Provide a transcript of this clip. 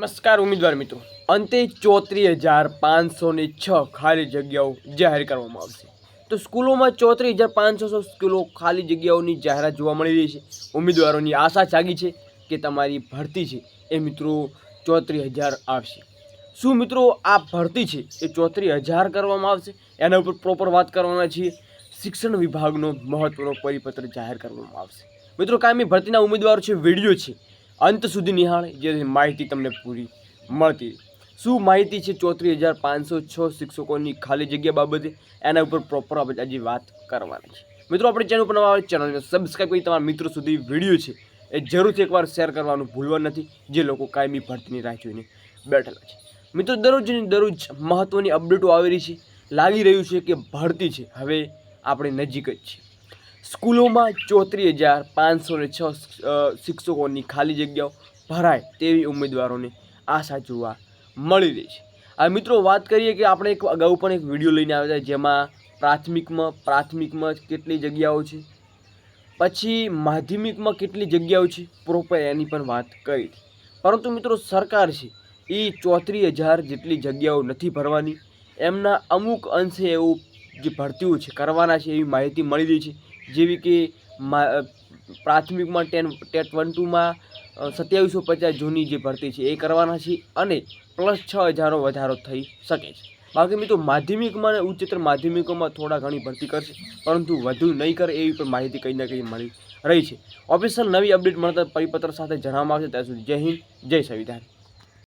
નમસ્કાર ઉમેદવાર મિત્રો, અંતે 34,506 ખાલી જગ્યાઓ જાહેર કરવામાં આવશે। તો સ્કૂલોમાં 34,500 સ્કૂલો ખાલી જગ્યાઓની જાહેરાત જોવા મળી રહી છે। ઉમેદવારોની આશા જાગી છે કે તમારી ભરતી છે એ મિત્રો 34,000 આવશે। શું મિત્રો આ ભરતી છે એ 34,000 કરવામાં આવશે? એના ઉપર પ્રોપર વાત કરવાના છીએ। શિક્ષણ વિભાગનો મહત્વનો પરિપત્ર જાહેર કરવામાં આવશે। મિત્રો કાયમી ભરતીના ઉમેદવારો છે, વિડીયો છે અંત સુધી નિહાળે જેથી માહિતી તમને પૂરી મળતી। શું માહિતી છે 34,506 શિક્ષકોની ખાલી જગ્યા બાબતે, એના ઉપર પ્રોપર આપણે આજે વાત કરવાની છે। મિત્રો આપણે ચેનલ પર નવા આવે ચેનલને સબસ્ક્રાઈબ કરી તમારા મિત્રો સુધી વિડીયો છે એ જરૂરથી એકવાર શેર કરવાનું ભૂલવા નથી, જે લોકો કાયમી ભરતીની રાહ જોઈને બેઠેલા છે। મિત્રો દરરોજની દરરોજ મહત્ત્વની અપડેટો આવી રહી છે। લાગી રહ્યું છે કે ભરતી છે હવે આપણે નજીક જ છે। સ્કૂલોમાં 34,506 શિક્ષકોની ખાલી જગ્યાઓ ભરાય તેવી ઉમેદવારોને આશા જોવા મળી રહી છે। આ મિત્રો વાત કરીએ કે આપણે અગાઉ પણ એક વિડીયો લઈને આવ્યા હતા, જેમાં પ્રાથમિકમાં કેટલી જગ્યાઓ છે, પછી માધ્યમિકમાં કેટલી જગ્યાઓ છે, પ્રોપર એની પણ વાત કરી હતી। પરંતુ મિત્રો સરકાર છે એ 34,000 જેટલી જગ્યાઓ નથી ભરવાની, એમના અમુક અંશે એવું જે ભરતીઓ છે કરવાના છે એવી માહિતી મળી રહી છે। જેવી કે પ્રાથમિકમાં ટેટ 1-2માં 2750 જૂની જે ભરતી છે એ કરવાના છે અને પ્લસ 6,000 વધારો થઈ શકે છે। બાકી મિત્રો માધ્યમિકમાં અને ઉચ્ચતર માધ્યમિકોમાં થોડા ઘણી ભરતી કરશે, પરંતુ વધુ નહીં કરે એવી પણ માહિતી કંઈ ના કંઈ મળી રહી છે। ઓફિશિયલ નવી અપડેટ મળતા પરિપત્ર સાથે જણાવવામાં આવશે। ત્યાં સુધી જય હિન્દ, જય સંવિધાન।